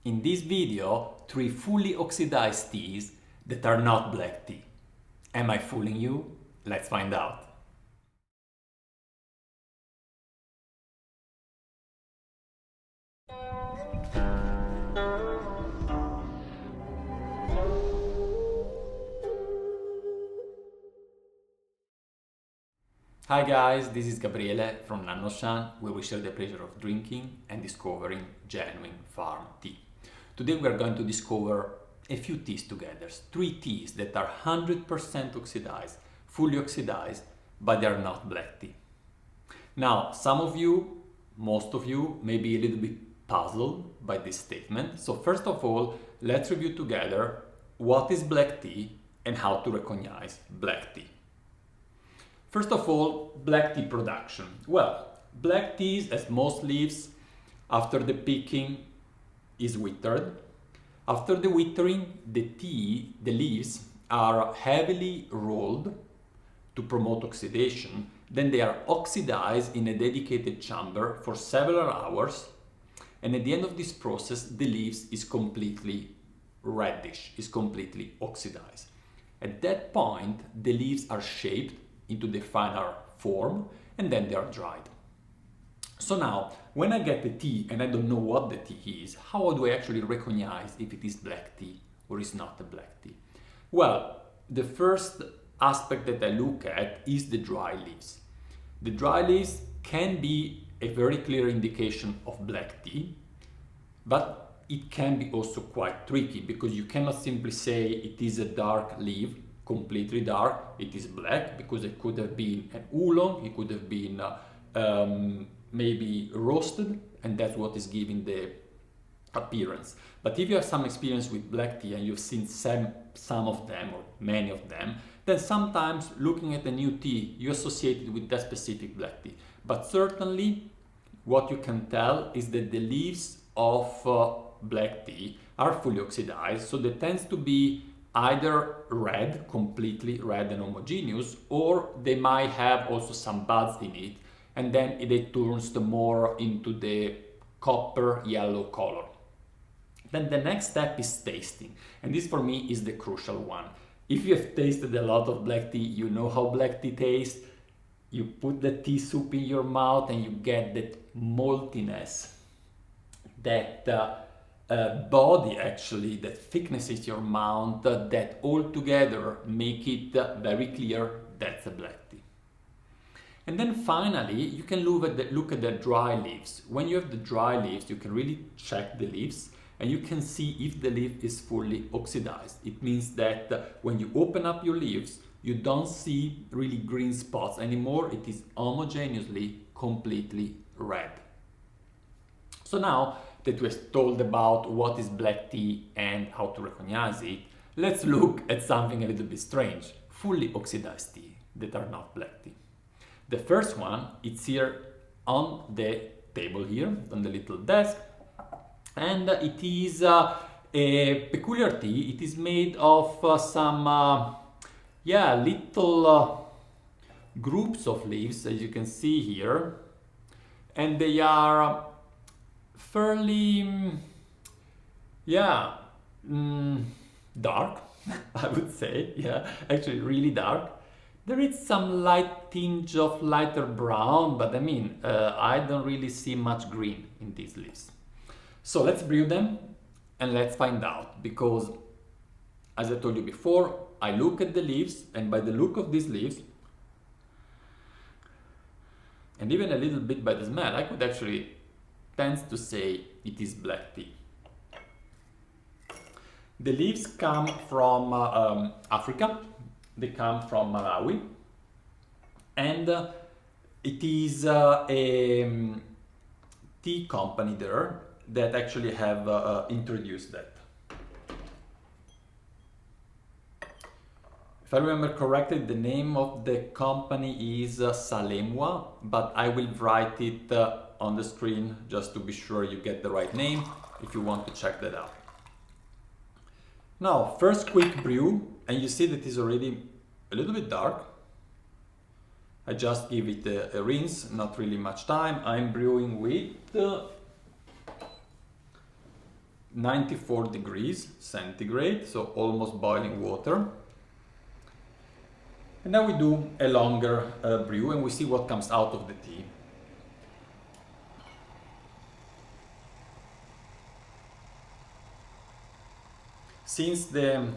In this video, 3 fully oxidized teas that are not black tea. Am I fooling you? Let's find out. Hi guys, this is Gabriele from nannuoshan, where we share the pleasure of drinking and discovering genuine farm tea. Today we are going to discover a few teas together, 3 teas that are 100% oxidized, fully oxidized, but they are not black tea. Now, some of you, most of you, may be a little bit puzzled by this statement. So first of all, let's review together what is black tea and how to recognize black tea. First of all, black tea production. Well, black teas, as most leaves, after the picking is withered. After the withering, the leaves are heavily rolled to promote oxidation. Then they are oxidized in a dedicated chamber for several hours. And at the end of this process, the leaves is completely reddish, is completely oxidized. At that point, the leaves are shaped into the finer form, and then they are dried. So now, when I get the tea and I don't know what the tea is, how do I actually recognize if it is black tea or is not a black tea? Well, the first aspect that I look at is the dry leaves. The dry leaves can be a very clear indication of black tea, but it can be also quite tricky because you cannot simply say it is a dark leaf, completely dark, it is black, because it could have been an oolong, it could have been maybe roasted, and that's what is giving the appearance. But if you have some experience with black tea and you've seen some of them or many of them, then sometimes looking at a new tea you associate it with that specific black tea. But certainly what you can tell is that the leaves of black tea are fully oxidized, so there tends to be either red, completely red and homogeneous, or they might have also some buds in it, and then it turns more into the copper yellow color. Then the next step is tasting, and this for me is the crucial one. If you have tasted a lot of black tea, you know how black tea tastes. You put the tea soup in your mouth and you get that maltiness, that body actually, that thickness in your mouth, that all together make it very clear that's a black tea. And then finally, you can look at the dry leaves. When you have the dry leaves, you can really check the leaves and you can see if the leaf is fully oxidized. It means that when you open up your leaves, you don't see really green spots anymore. It is homogeneously, completely red. So now that we're told about what is black tea and how to recognize it, let's look at something a little bit strange, fully oxidized tea that are not black tea. The first one, it's here on the table here, on the little desk, and it is a peculiar tea. It is made of some little groups of leaves, as you can see here, and they are fairly dark, I would say, actually really dark. There is some light tinge of lighter brown, but I mean, I don't really see much green in these leaves. So let's brew them and let's find out, because as I told you before, I look at the leaves, and by the look of these leaves, and even a little bit by the smell, I could actually tend to say it is black tea. The leaves come from Africa. They come from Malawi, and it is a tea company there that actually have introduced that. If I remember correctly, the name of the company is Salemwa, but I will write it on the screen just to be sure you get the right name if you want to check that out. Now, first quick brew, and you see that it's already a little bit dark. I just give it a rinse, not really much time. I'm brewing with 94 degrees centigrade, so almost boiling water. And now we do a longer brew and we see what comes out of the tea. Since the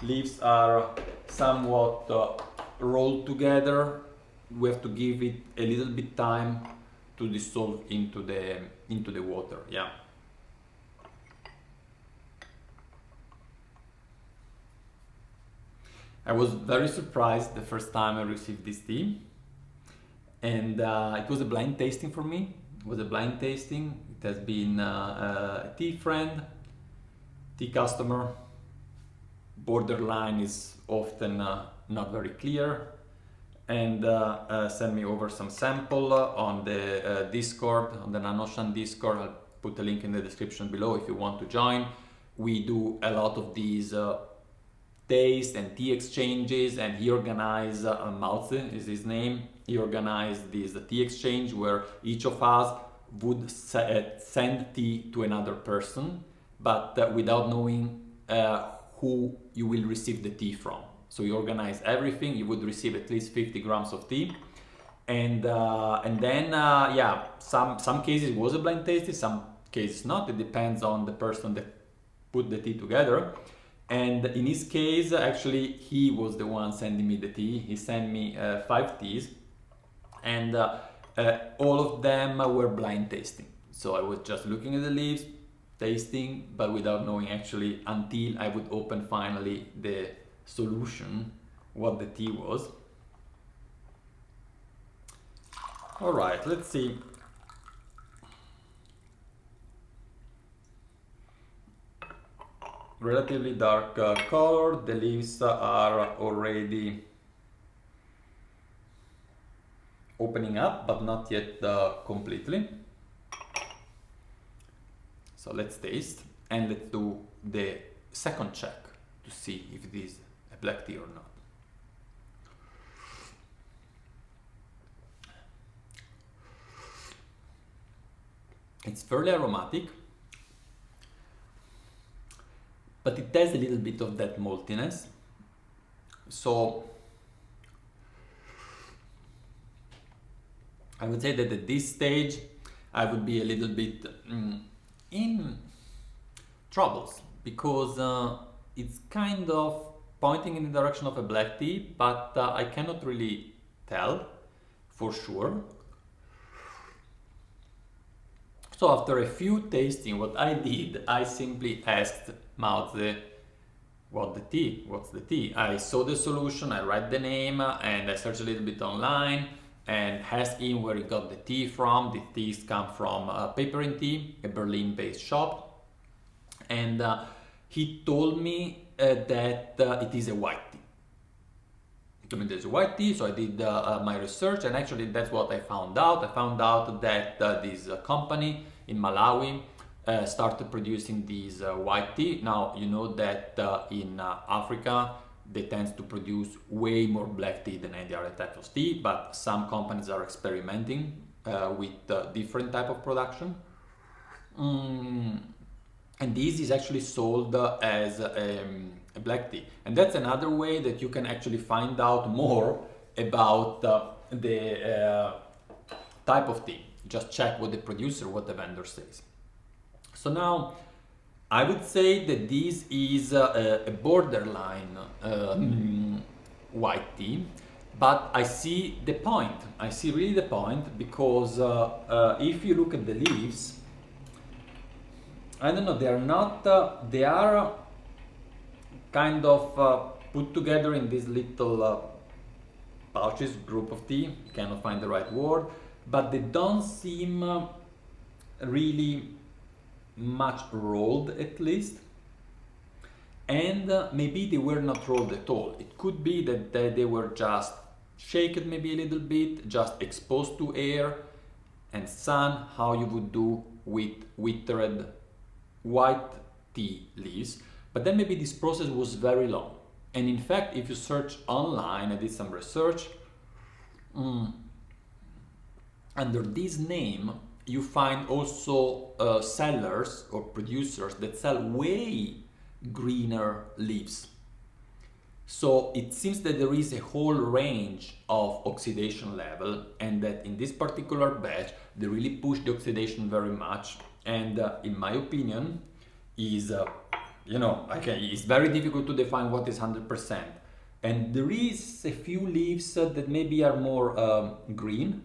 leaves are somewhat rolled together, we have to give it a little bit time to dissolve into the water. Yeah. I was very surprised the first time I received this tea, and it was a blind tasting for me. It was a blind tasting. It has been a tea friend, tea customer. Borderline is often not very clear, and send me over some sample on the Discord, on the nannuoshan Discord. I'll put a link in the description below if you want to join. We do a lot of these taste and tea exchanges, and he organized, Maozi is his name, he organized this tea exchange where each of us would send tea to another person, but without knowing who you will receive the tea from. So you organize everything, you would receive at least 50 grams of tea, and then yeah, some cases was a blind tasting, some cases not. It depends on the person that put the tea together. And in his case, actually, he was the one sending me the tea. He sent me 5 teas, and all of them were blind tasting. So I was just looking at the leaves, tasting, but without knowing actually until I would open finally the solution, what the tea was. All right, let's see. Relatively dark color, the leaves are already opening up, but not yet completely. So let's taste, and let's do the second check to see if it is a black tea or not. It's fairly aromatic, but it has a little bit of that maltiness. So I would say that at this stage I would be a little bit in troubles, because it's kind of pointing in the direction of a black tea, but I cannot really tell for sure. So after a few tasting, what I did, I simply asked Maozi, what's the tea? I saw the solution, I read the name, and I searched a little bit online and asked him where he got the tea from. The teas come from Paper and Tea, a Berlin-based shop, and he told me that it is a white tea. He told me there's a white tea, so I did my research, and actually that's what I found out. I found out that this company in Malawi started producing these white tea. Now, you know that in Africa they tend to produce way more black tea than any other type of tea, but some companies are experimenting with different type of production. And this is actually sold as a black tea. And that's another way that you can actually find out more about the type of tea. Just check what the producer, what the vendor says. So now, I would say that this is a borderline white tea, but I see the point. I see really the point, because if you look at the leaves, I don't know, they are not, they are kind of put together in these little pouches, group of tea, cannot find the right word, but they don't seem really much rolled, at least, and maybe they were not rolled at all. It could be that they were just shaken maybe a little bit, just exposed to air and sun, how you would do with withered white tea leaves. But then maybe this process was very long, and in fact, if you search online, I did some research, under this name you find also sellers or producers that sell way greener leaves. So it seems that there is a whole range of oxidation level, and that in this particular batch they really push the oxidation very much, and in my opinion is it's very difficult to define what is 100%, and there is a few leaves that maybe are more green,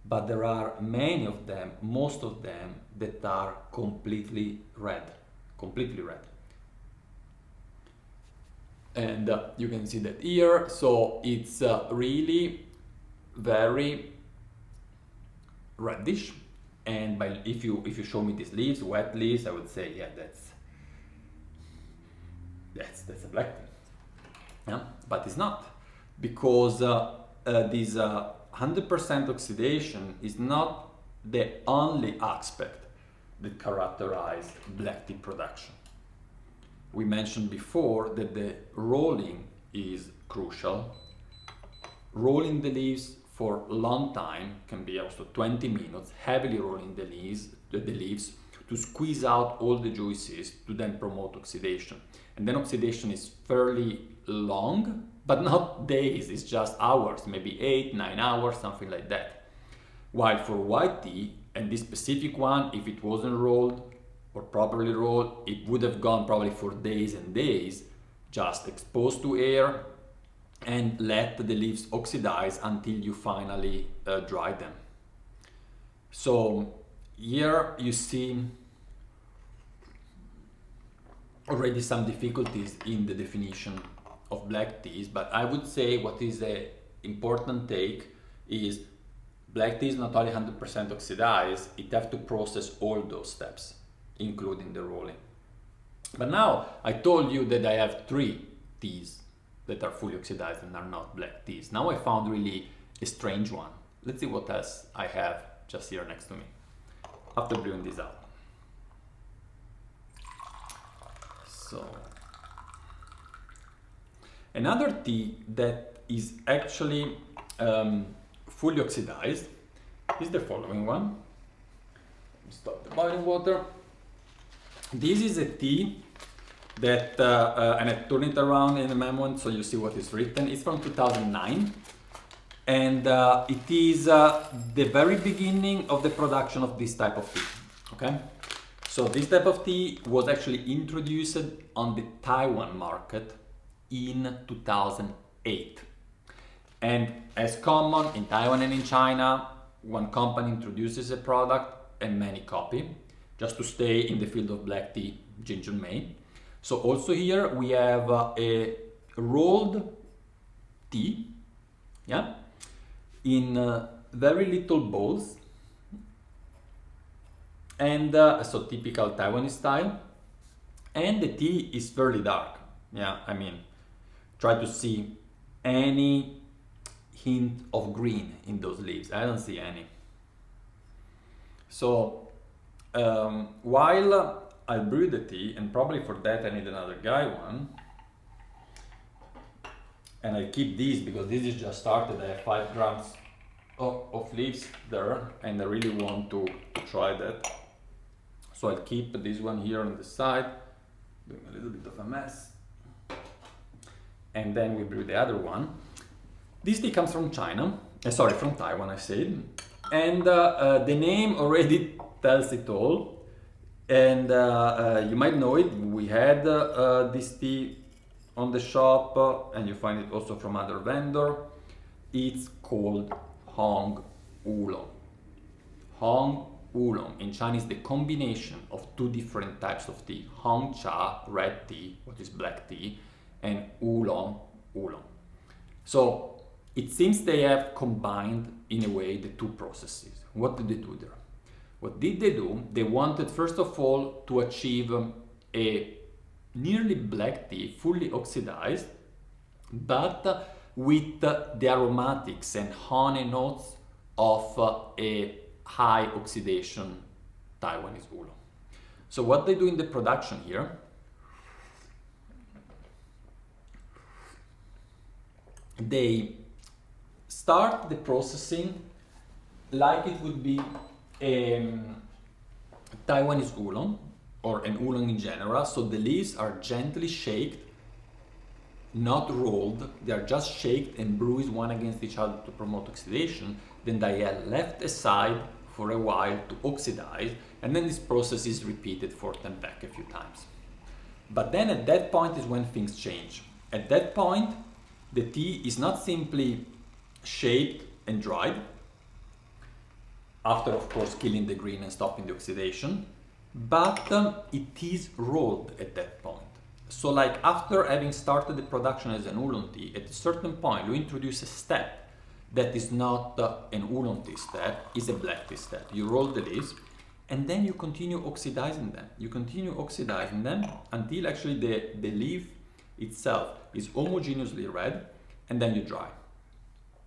but there are many of them, most of them, that are completely red. And you can see that here, so it's really very reddish. And if you show me these leaves, wet leaves, I would say, yeah, that's a black tea. Yeah, but it's not, because this 100% oxidation is not the only aspect that characterizes black tea production. We mentioned before that the rolling is crucial. Rolling the leaves for a long time, can be also 20 minutes, heavily rolling the leaves to squeeze out all the juices to then promote oxidation. And then oxidation is fairly long, but not days, it's just hours, maybe 8-9 hours, something like that. While for white tea, and this specific one, if it wasn't rolled or properly rolled, it would have gone probably for days and days, just exposed to air and let the leaves oxidize until you finally dry them. So here you see already some difficulties in the definition of black teas, but I would say what is an important take is black tea is not only 100% oxidized, it has to process all those steps, including the rolling. But now I told you that I have 3 teas that are fully oxidized and are not black teas. Now I found really a strange one. Let's see what else I have just here next to me after brewing this out. So another tea that is actually fully oxidized is the following one. Stop the boiling water. This is a tea that, and I turn it around in a moment so you see what is written. It's from 2009, and it is the very beginning of the production of this type of tea. Okay, so this type of tea was actually introduced on the Taiwan market in 2008, and as common in Taiwan and in China, one company introduces a product and many copy, just to stay in the field of black tea, ginger May. So also here we have a rolled tea, yeah, in very little bowls, and so typical Taiwanese style, and the tea is fairly dark. Yeah, I mean, try to see any hint of green in those leaves. I don't see any. So while I'll brew the tea, and probably for that I need another guy one, and I keep these because this is just started. I have 5 grams of leaves there, and I really want to try that. So I'll keep this one here on the side, doing a little bit of a mess, and then we brew the other one. This tea comes from China, from Taiwan, I said, and the name already tells it all. And you might know it. We had this tea on the shop, and you find it also from other vendor. It's called Hong Oolong. Hong Oolong in Chinese, the combination of 2 different types of tea: Hong Cha, red tea, what is black tea, and Oolong, oolong. So it seems they have combined in a way the 2 processes. What did they do there? What did they do? They wanted, first of all, to achieve a nearly black tea, fully oxidized, but with the aromatics and honey notes of a high oxidation Taiwanese oolong. So what they do in the production here, they start the processing like it would be Taiwanese oolong, or an oolong in general. So the leaves are gently shaked, not rolled. They are just shaked and bruised one against each other to promote oxidation. Then they are left aside for a while to oxidize, and then this process is repeated forth and back a few times. But then at that point is when things change. At that point, the tea is not simply shaped and dried, after of course killing the green and stopping the oxidation, but it is rolled at that point. So like after having started the production as an oolong tea, at a certain point you introduce a step that is not an oolong tea step, is a black tea step. You roll the leaves and then you continue oxidizing them. You continue oxidizing them until actually the leaf itself is homogeneously red, and then you dry.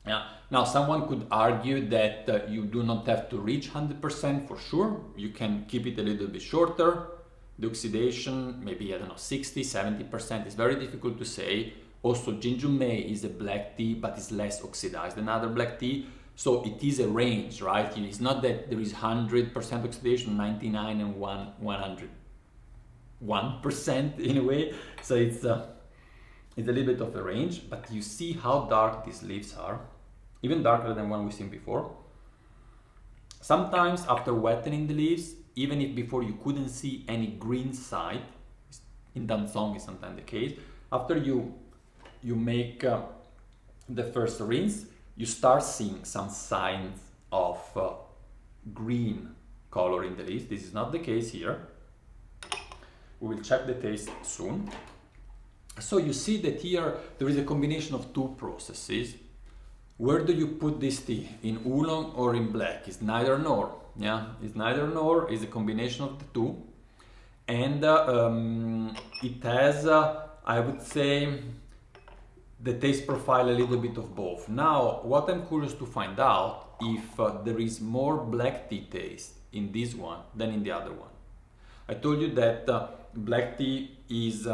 Yeah. Now someone could argue that you do not have to reach 100% for sure. You can keep it a little bit shorter. The oxidation, maybe, I don't know, 60, 70%, is very difficult to say. Also, Jinjumei is a black tea, but it's less oxidized than other black tea. So it is a range, right? It's not that there is 100% oxidation, 99 and 101% in a way. So it's a little bit of a range, but you see how dark these leaves are, even darker than one we've seen before. Sometimes after wetting the leaves, even if before you couldn't see any green side, in Danzong is sometimes the case, after you make the first rinse, you start seeing some signs of green color in the leaves. This is not the case here. We will check the taste soon. So you see that here there is a combination of two processes. Where do you put this tea? In oolong or in black? It's neither nor. Yeah, it's neither nor. It's a combination of the two, and it has, I would say, the taste profile a little bit of both. Now, what I'm curious to find out if there is more black tea taste in this one than in the other one. I told you that black tea is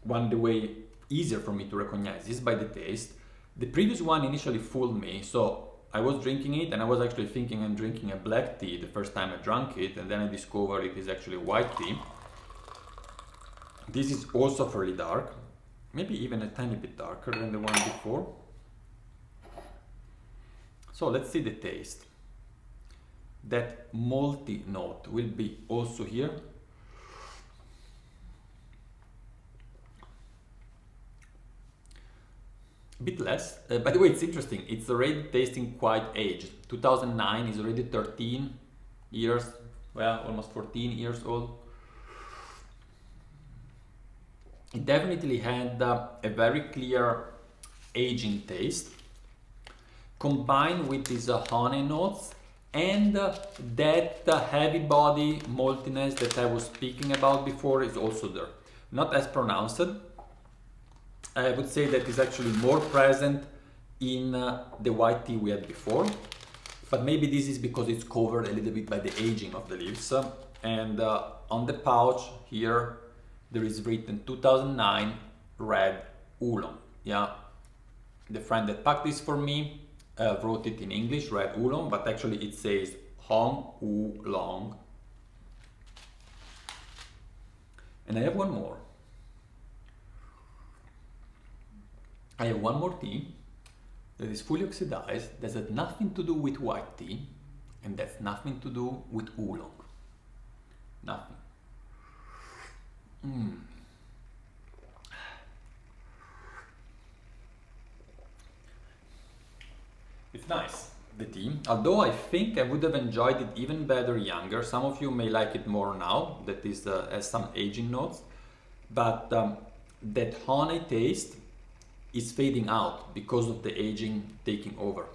one the way easier for me to recognize is by the taste. The previous one initially fooled me, so I was drinking it and I was actually thinking I'm drinking a black tea the first time I drank it, and then I discovered it is actually white tea. This is also fairly dark, maybe even a tiny bit darker than the one before. So let's see the taste. That malty note will be also here. A bit less. By the way, it's interesting. It's already tasting quite aged. 2009 is already 13 years, well, almost 14 years old. It definitely had a very clear aging taste, combined with these honey notes and that heavy body maltiness that I was speaking about before is also there. Not as pronounced. I would say that is actually more present in the white tea we had before, but maybe this is because it's covered a little bit by the aging of the leaves. And on the pouch here there is written 2009 red oolong. Yeah, the friend that packed this for me wrote it in English, red oolong, but actually it says Hong Oolong. And I have one more. I have one more tea that is fully oxidized, that has nothing to do with white tea, and that's nothing to do with oolong. Nothing. It's nice, the tea, although I think I would have enjoyed it even better younger. Some of you may like it more now, that is has some aging notes, but that honey taste is fading out because of the aging taking over.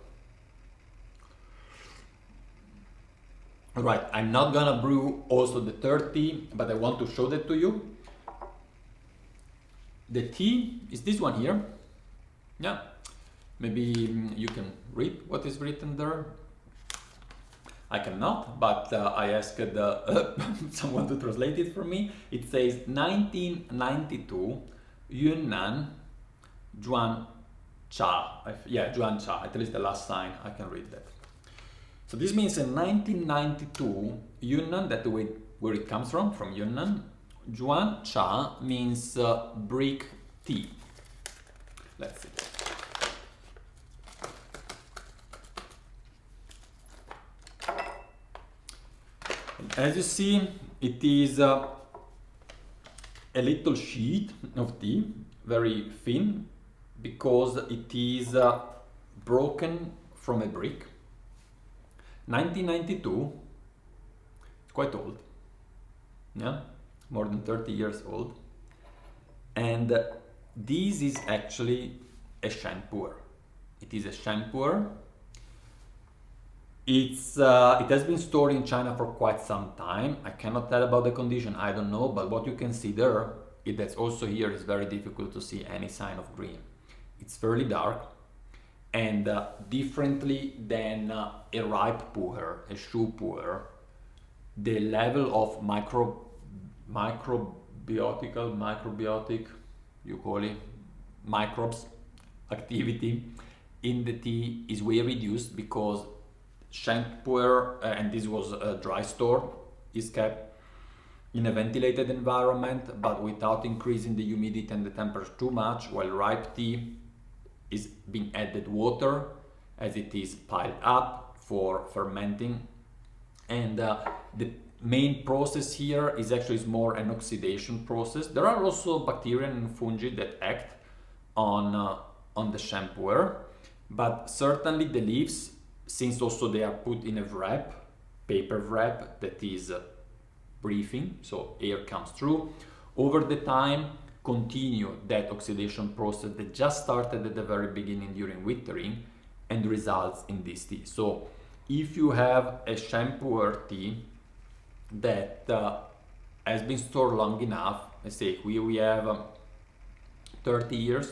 Alright, I'm not gonna brew also the third tea, but I want to show that to you. The tea is this one here. Yeah, maybe you can read what is written there. I cannot, but I asked someone to translate it for me. It says 1992 Yunnan Juan Cha. Yeah, Juan Cha, at least the last sign, I can read that. So this means in 1992, Yunnan, that where it comes from Yunnan, Juan Cha means brick tea. Let's see. As you see, it is a little sheet of tea, very thin, because it is broken from a brick. 1992, it's quite old, yeah, more than 30 years old. And this is actually a sheng puerh. It is a sheng puerh. It has been stored in China for quite some time. I cannot tell about the condition, I don't know, but what you can see there, that's also here, is very difficult to see any sign of green. It's fairly dark, and differently than a ripe puerh, a shoe puerh, the level of microbiotic, you call it, microbes activity in the tea is way reduced, because sheng puerh, and this was dry stored, is kept in a ventilated environment but without increasing the humidity and the temperature too much, while ripe tea is being added water as it is piled up for fermenting. And the main process here is actually more an oxidation process. There are also bacteria and fungi that act on the sheng puerh, but certainly the leaves, since also they are put in a wrap, paper wrap that is breathing, so air comes through, over the time continue that oxidation process that just started at the very beginning during withering and results in this tea. So if you have a sheng puerh tea that has been stored long enough, let's say we have 30 years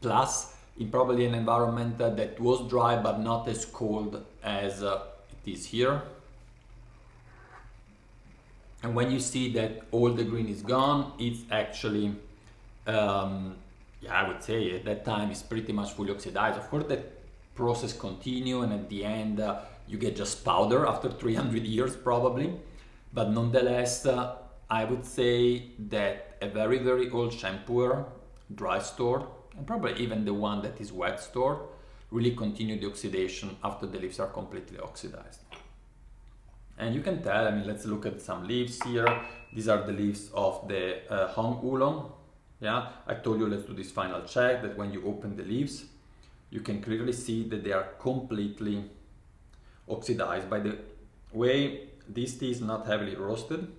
plus, in probably an environment that was dry but not as cold as it is here. And when you see that all the green is gone, it's actually, I would say at that time it's pretty much fully oxidized. Of course, that process continue, and at the end you get just powder after 300 years probably. But nonetheless, I would say that a very, very old sheng puerh, dry stored, and probably even the one that is wet stored, really continue the oxidation after the leaves are completely oxidized. And you can tell, I mean, let's look at some leaves here. These are the leaves of the Hong Oolong. Yeah, I told you, let's do this final check, that when you open the leaves, you can clearly see that they are completely oxidized. By the way, this tea is not heavily roasted.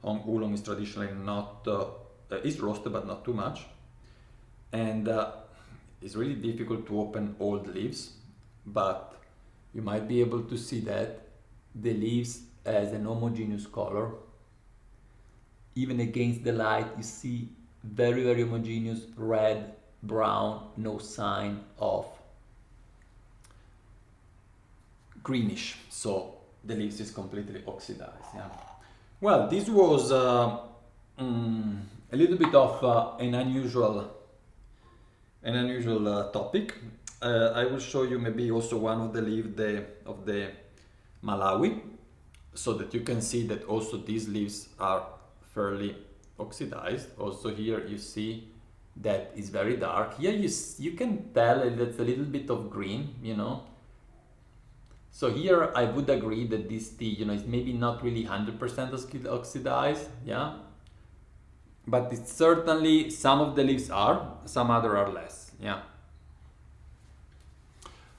Hong Oolong is traditionally not, is roasted, but not too much. And it's really difficult to open old leaves, but you might be able to see that the leaves has an homogeneous color. Even against the light, you see very, very homogeneous, red, brown, no sign of greenish. So the leaves is completely oxidized. Yeah. Well, this was a little bit of an unusual topic. I will show you maybe also one of the leaves of the Malawi, so that you can see that also these leaves are fairly oxidized. Also here you see that is very dark. Here you can tell that's a little bit of green, you know. So here I would agree that this tea, you know, is maybe not really 100% oxidized, yeah. But it's certainly, some of the leaves are, some other are less, yeah.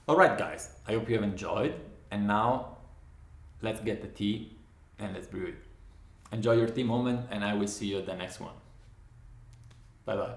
All right, guys, I hope you have enjoyed. And now let's get the tea and let's brew it. Enjoy your tea moment, and I will see you at the next one. Bye bye.